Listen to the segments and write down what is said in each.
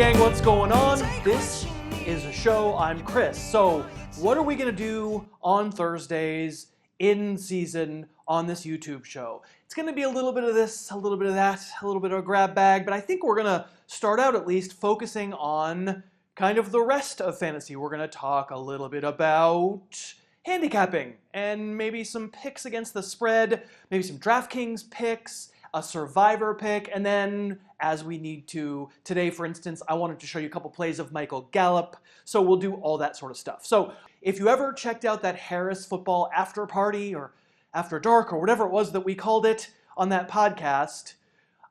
gang, what's going on? This is a show. I'm Chris. So, what are we going to do on Thursdays in season on this YouTube show? It's going to be a little bit of this, a little bit of that, a little bit of a grab bag, but I think we're going to start out at least focusing on kind of the rest of fantasy. We're going to talk a little bit about handicapping and maybe some picks against the spread, maybe some DraftKings picks, a survivor pick, and then as we need to, today for instance, I wanted to show you a couple plays of Michael Gallup, so we'll do all that sort of stuff. So if you ever checked out that Harris football after party or after dark or whatever it was that we called it on that podcast,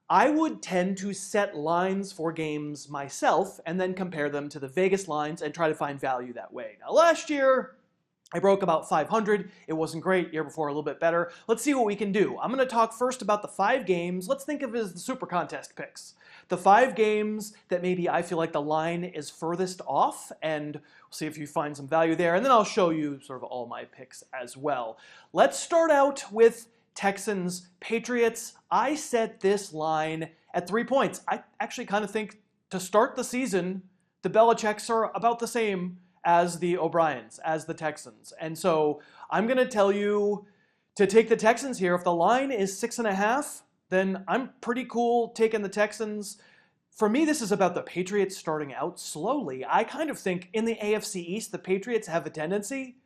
I would tend to set lines for games myself and then compare them to the Vegas lines and try to find value that way. Now last year, I broke about 500. It wasn't great. Year before, a little bit better. Let's see what we can do. I'm going to talk first about the 5 games. Let's think of it as the Super Contest picks. The 5 games that maybe I feel like the line is furthest off, and we'll see if you find some value there. And then I'll show you sort of all my picks as well. Let's start out with Texans Patriots. I set this line at 3 points. I actually kind of think to start the season, the Belichicks are about the same as the O'Briens, as the Texans. And so I'm going to tell you to take the Texans here. If the line is 6.5, then I'm pretty cool taking the Texans. For me, this is about the Patriots starting out slowly. I kind of think in the AFC East, the Patriots have a tendency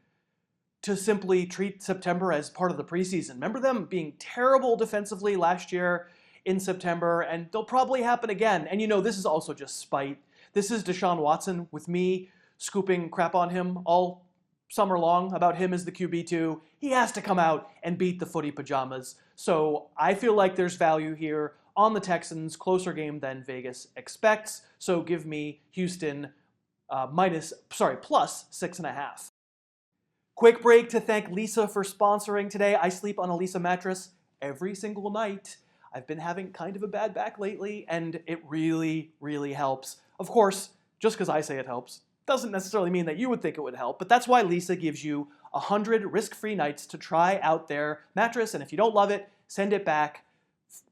to simply treat September as part of the preseason. Remember them being terrible defensively last year in September, and they'll probably happen again. And you know, this is also just spite. This is Deshaun Watson with me scooping crap on him all summer long about him as the QB2. He has to come out and beat the footy pajamas. So I feel like there's value here on the Texans, closer game than Vegas expects. So give me Houston plus 6.5. Quick break to thank Lisa for sponsoring today. I sleep on a Lisa mattress every single night. I've been having kind of a bad back lately, and it really, really helps. Of course, just because I say it helps doesn't necessarily mean that you would think it would help, but that's why Lisa gives you 100 risk-free nights to try out their mattress, and if you don't love it, send it back,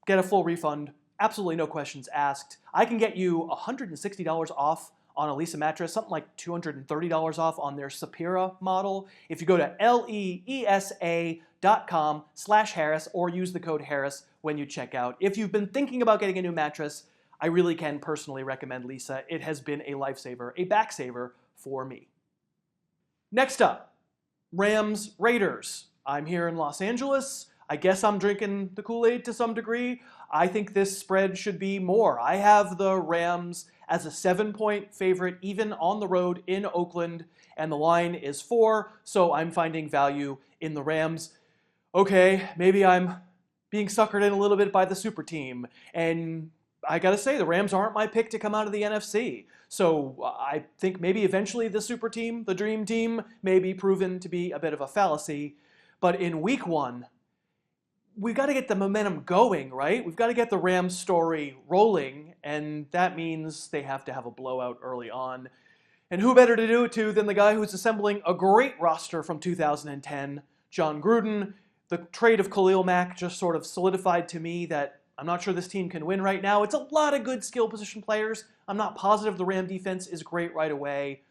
get a full refund, absolutely no questions asked. I can get you $160 off on a Lisa mattress, something like $230 off on their Sapira model. If you go to leesa.com/Harris or use the code Harris when you check out. If you've been thinking about getting a new mattress, I really can personally recommend Lisa. It has been a lifesaver, a backsaver for me. Next up, Rams Raiders. I'm here in Los Angeles. I guess I'm drinking the Kool-Aid to some degree. I think this spread should be more. I have the Rams as a 7-point favorite, even on the road in Oakland, and the line is 4, so I'm finding value in the Rams. Okay, maybe I'm being suckered in a little bit by the super team, and I gotta say, the Rams aren't my pick to come out of the NFC. So I think maybe eventually the super team, the dream team, may be proven to be a bit of a fallacy. But in week 1, we've got to get the momentum going, right? We've got to get the Rams story rolling, and that means they have to have a blowout early on. And who better to do it to than the guy who's assembling a great roster from 2010, John Gruden. The trade of Khalil Mack just sort of solidified to me that I'm not sure this team can win right now. It's a lot of good skill position players. I'm not positive the Ram defense is great right away.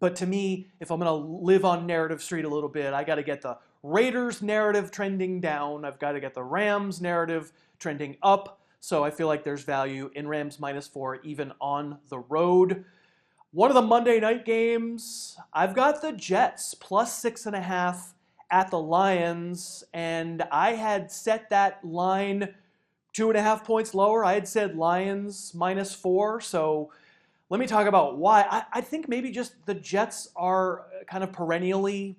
But to me, if I'm going to live on narrative street a little bit, I got to get the Raiders narrative trending down. I've got to get the Rams narrative trending up. So I feel like there's value in Rams -4 even on the road. One of the Monday night games, I've got the Jets plus 6.5 at the Lions. And I had set that line 2.5 points lower. I had said Lions -4, so let me talk about why. I think maybe just the Jets are kind of perennially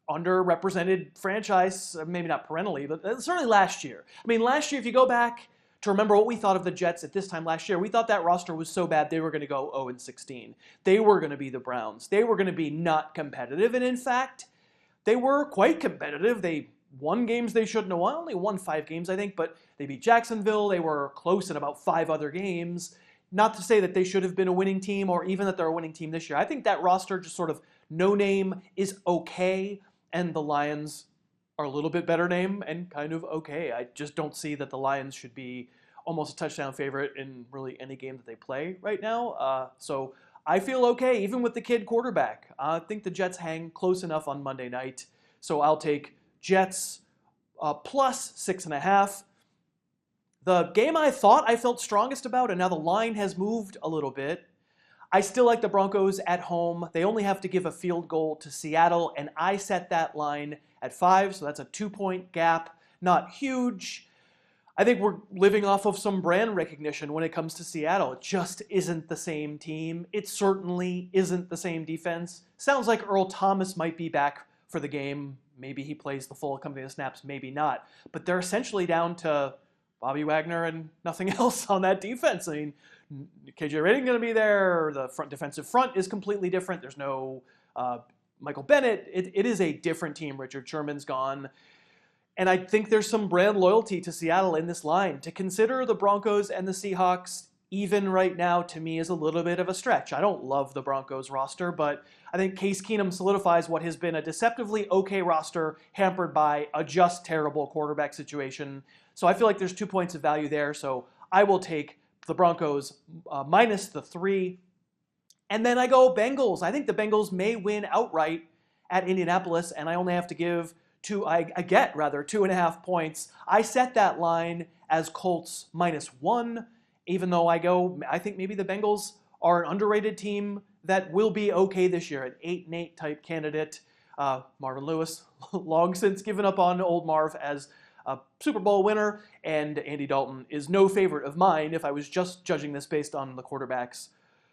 underrepresented franchise, maybe not perennially, but certainly last year. I mean, last year, if you go back to remember what we thought of the Jets at this time last year, we thought that roster was so bad they were going to go 0-16. They were going to be the Browns. They were going to be not competitive, and in fact, they were quite competitive. They won games they shouldn't have won. Only won 5 games, I think, but they beat Jacksonville. They were close in about 5 other games. Not to say that they should have been a winning team or even that they're a winning team this year. I think that roster just sort of no name is okay, and the Lions are a little bit better name and kind of okay. I just don't see that the Lions should be almost a touchdown favorite in really any game that they play right now. So I feel okay, even with the kid quarterback. I think the Jets hang close enough on Monday night. So I'll take Jets plus 6.5. The game I thought I felt strongest about, and now the line has moved a little bit. I still like the Broncos at home. They only have to give a field goal to Seattle, and I set that line at 5, so that's a 2-point gap. Not huge. I think we're living off of some brand recognition when it comes to Seattle. It just isn't the same team. It certainly isn't the same defense. Sounds like Earl Thomas might be back for the game. Maybe he plays the full company of snaps, maybe not. But they're essentially down to Bobby Wagner and nothing else on that defense. I mean, KJ Rating going to be there. The defensive front is completely different. There's no Michael Bennett. It is a different team. Richard Sherman's gone. And I think there's some brand loyalty to Seattle in this line. To consider the Broncos and the Seahawks even right now, to me, is a little bit of a stretch. I don't love the Broncos roster, but I think Case Keenum solidifies what has been a deceptively okay roster hampered by a just terrible quarterback situation. So I feel like there's 2 points of value there. So I will take the Broncos minus the 3. And then I go Bengals. I think the Bengals may win outright at Indianapolis, and I only have to give I get 2.5 points. I set that line as Colts -1, even though I think maybe the Bengals are an underrated team that will be okay this year, an 8-8 type candidate. Marvin Lewis, long since given up on old Marv as a Super Bowl winner, and Andy Dalton is no favorite of mine if I was just judging this based on the quarterbacks.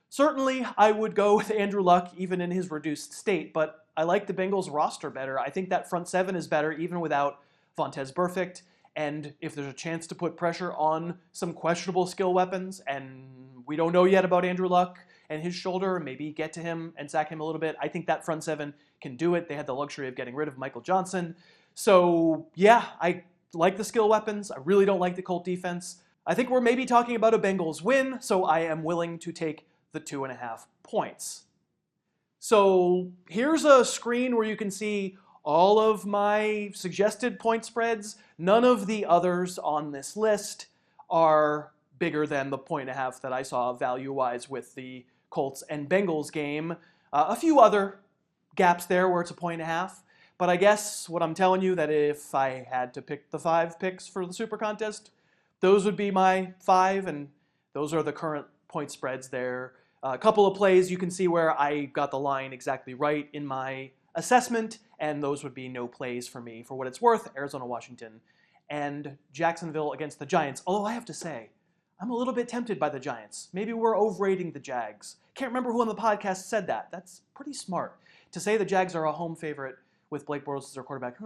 Certainly, I would go with Andrew Luck, even in his reduced state, but I like the Bengals roster better. I think that front seven is better, even without Vontaze Burfict. And if there's a chance to put pressure on some questionable skill weapons, and we don't know yet about Andrew Luck and his shoulder, maybe get to him and sack him a little bit, I think that front seven can do it. They had the luxury of getting rid of Michael Johnson. So, yeah, I like the skill weapons. I really don't like the Colt defense. I think we're maybe talking about a Bengals win, so I am willing to take the 2.5 points. So here's a screen where you can see all of my suggested point spreads. None of the others on this list are bigger than the 1.5 that I saw value-wise with the Colts and Bengals game. A few other gaps there where it's a 1.5. But I guess what I'm telling you, that if I had to pick the 5 picks for the Super Contest, those would be my 5, and those are the current point spreads there. A couple of plays you can see where I got the line exactly right in my assessment, and those would be no plays for me. For what it's worth, Arizona, Washington, and Jacksonville against the Giants. Although I have to say, I'm a little bit tempted by the Giants. Maybe we're overrating the Jags. Can't remember who on the podcast said that. That's pretty smart. To say the Jags are a home favorite with Blake Bortles as their quarterback,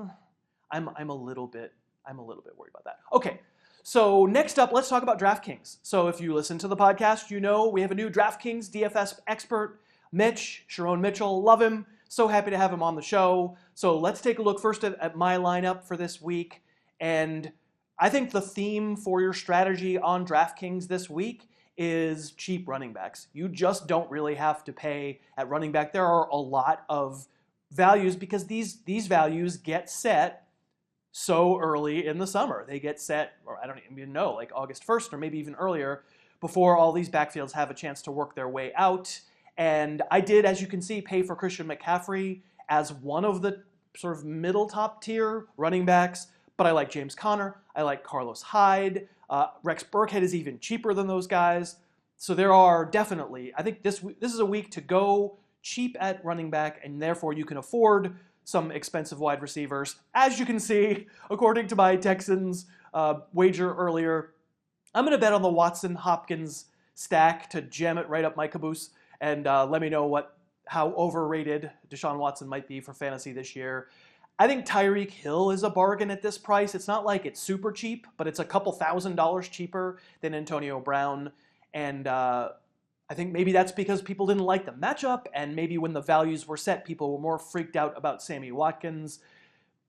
I'm a little bit worried about that. Okay. So next up, let's talk about DraftKings. So if you listen to the podcast, you know we have a new DraftKings DFS expert, Mitch, Sharon Mitchell. Love him. So happy to have him on the show. So let's take a look first at my lineup for this week. And I think the theme for your strategy on DraftKings this week is cheap running backs. You just don't really have to pay at running back. There are a lot of values because these values get set so early in the summer. They get set, or I don't even know, like August 1st or maybe even earlier, before all these backfields have a chance to work their way out. And I did, as you can see, pay for Christian McCaffrey as one of the sort of middle top tier running backs, but I like James Conner, I like Carlos Hyde, Rex Burkhead is even cheaper than those guys. So there are definitely, I think this is a week to go cheap at running back, and therefore you can afford some expensive wide receivers. As you can see, according to my Texans wager earlier, I'm going to bet on the Watson-Hopkins stack to jam it right up my caboose, and let me know how overrated Deshaun Watson might be for fantasy this year. I think Tyreek Hill is a bargain at this price. It's not like it's super cheap, but it's a couple $1,000s cheaper than Antonio Brown, and I think maybe that's because people didn't like the matchup, and maybe when the values were set, people were more freaked out about Sammy Watkins.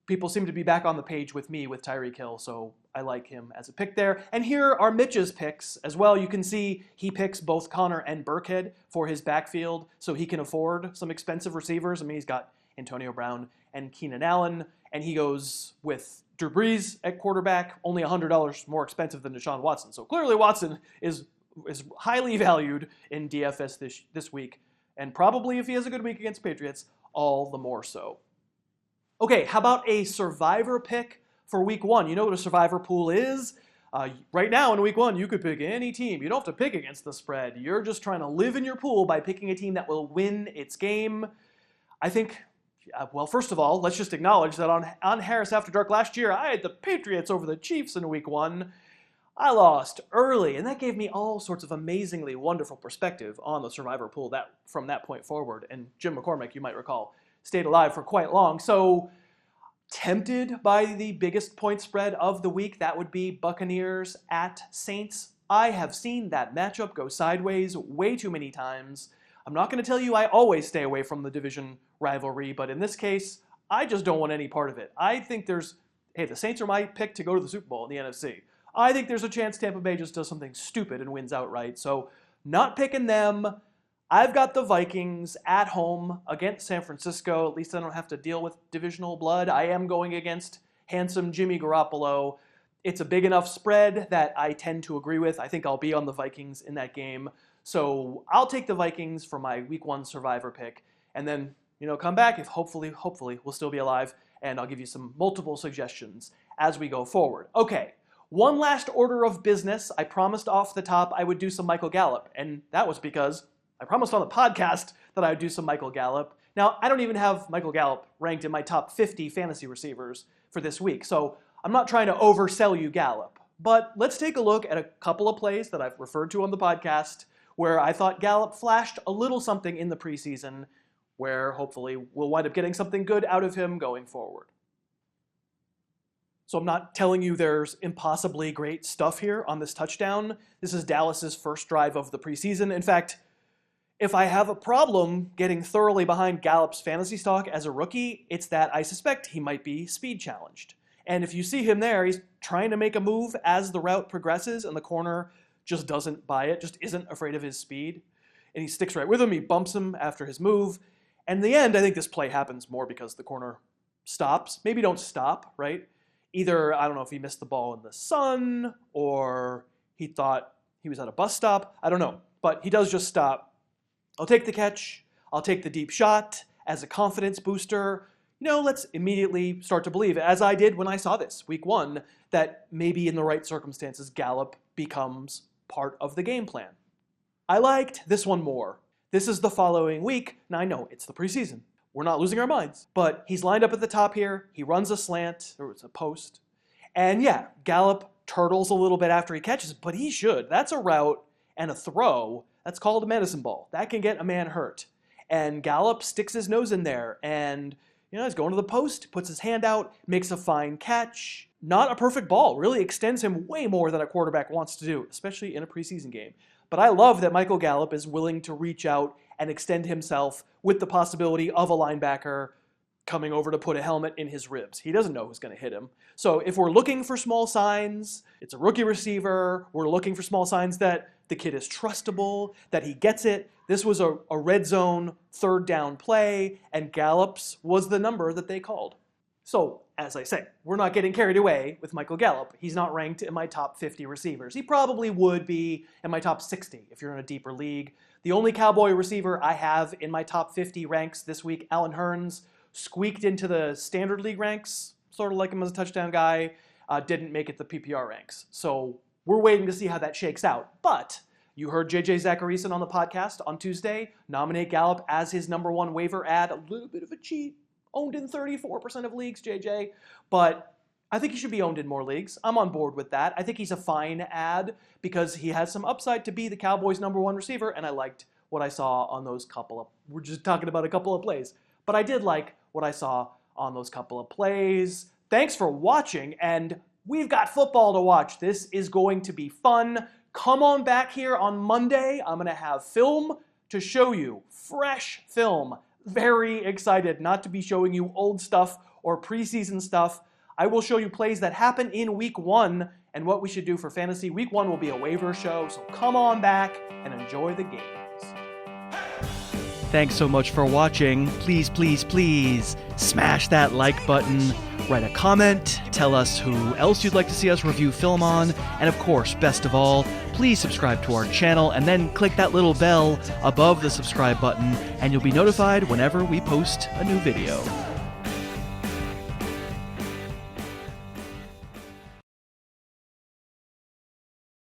People seem to be back on the page with me with Tyreek Hill, so I like him as a pick there. And here are Mitch's picks as well. You can see he picks both Conner and Burkhead for his backfield, so he can afford some expensive receivers. I mean, he's got Antonio Brown and Keenan Allen, and he goes with Drew Brees at quarterback, only $100 more expensive than Deshaun Watson. So clearly Watson is highly valued in DFS this week, and probably if he has a good week against Patriots, all the more so. Okay, how about a survivor pick for week 1? You know what a survivor pool is? Right now in week 1, you could pick any team. You don't have to pick against the spread. You're just trying to live in your pool by picking a team that will win its game. I think, well, first of all, let's just acknowledge that on Harris After Dark last year, I had the Patriots over the Chiefs in week 1. I lost early, and that gave me all sorts of amazingly wonderful perspective on the survivor pool from that point forward. And Jim McCormick, you might recall, stayed alive for quite long. So tempted by the biggest point spread of the week, that would be Buccaneers at Saints. I have seen that matchup go sideways way too many times. I'm not going to tell you I always stay away from the division rivalry, but in this case, I just don't want any part of it. I think the Saints are my pick to go to the Super Bowl in the NFC. I think there's a chance Tampa Bay just does something stupid and wins outright, so not picking them. I've got the Vikings at home against San Francisco. At least I don't have to deal with divisional blood. I am going against handsome Jimmy Garoppolo. It's a big enough spread that I tend to agree with. I think I'll be on the Vikings in that game. So I'll take the Vikings for my week 1 survivor pick. And then, come back if hopefully we'll still be alive. And I'll give you some multiple suggestions as we go forward. Okay, one last order of business. I promised off the top I would do some Michael Gallup. And that was because I promised on the podcast that I would do some Michael Gallup. Now, I don't even have Michael Gallup ranked in my top 50 fantasy receivers for this week, so I'm not trying to oversell you Gallup. But let's take a look at a couple of plays that I've referred to on the podcast where I thought Gallup flashed a little something in the preseason where hopefully we'll wind up getting something good out of him going forward. So I'm not telling you there's impossibly great stuff here on this touchdown. This is Dallas's first drive of the preseason. In fact, if I have a problem getting thoroughly behind Gallup's fantasy stock as a rookie, it's that I suspect he might be speed challenged. And if you see him there, he's trying to make a move as the route progresses, and the corner just doesn't buy it, just isn't afraid of his speed. And he sticks right with him, he bumps him after his move. And in the end, I think this play happens more because the corner stops. Maybe don't stop, right? Either, I don't know if he missed the ball in the sun, or he thought he was at a bus stop. I don't know. But he does just stop. I'll take the catch, I'll take the deep shot as a confidence booster. Let's immediately start to believe, as I did when I saw this, week 1, that maybe in the right circumstances, Gallup becomes part of the game plan. I liked this one more. This is the following week. Now I know it's the preseason. We're not losing our minds. But he's lined up at the top here. He runs a slant, or it's a post. And yeah, Gallup turtles a little bit after he catches, but he should. That's a route and a throw. That's called a medicine ball. That can get a man hurt. And Gallup sticks his nose in there and, he's going to the post, puts his hand out, makes a fine catch. Not a perfect ball. Really extends him way more than a quarterback wants to do, especially in a preseason game. But I love that Michael Gallup is willing to reach out and extend himself with the possibility of a linebacker coming over to put a helmet in his ribs. He doesn't know who's going to hit him. So if we're looking for small signs, it's a rookie receiver, we're looking for small signs that the kid is trustable, that he gets it. This was a red zone third down play, and Gallup's was the number that they called. So, as I say, we're not getting carried away with Michael Gallup. He's not ranked in my top 50 receivers. He probably would be in my top 60 if you're in a deeper league. The only Cowboy receiver I have in my top 50 ranks this week, Allen Hurns, squeaked into the standard league ranks, sort of like him as a touchdown guy, didn't make it the PPR ranks. So we're waiting to see how that shakes out. But you heard JJ Zacharyson on the podcast on Tuesday nominate Gallup as his number 1 waiver ad. A little bit of a cheat. Owned in 34% of leagues, JJ. But I think he should be owned in more leagues. I'm on board with that. I think he's a fine ad because he has some upside to be the Cowboys' number 1 receiver, and I liked what I saw on those we're just talking about a couple of plays. But I did like what I saw on those couple of plays. Thanks for watching, and we've got football to watch. This is going to be fun. Come on back here on Monday. I'm going to have film to show you. Fresh film. Very excited not to be showing you old stuff or preseason stuff. I will show you plays that happen in week 1 and what we should do for fantasy. Week 1 will be a waiver show, so come on back and enjoy the games. Thanks so much for watching. Please, please, please smash that like button, write a comment, tell us who else you'd like to see us review film on, and of course, best of all, please subscribe to our channel and then click that little bell above the subscribe button and you'll be notified whenever we post a new video.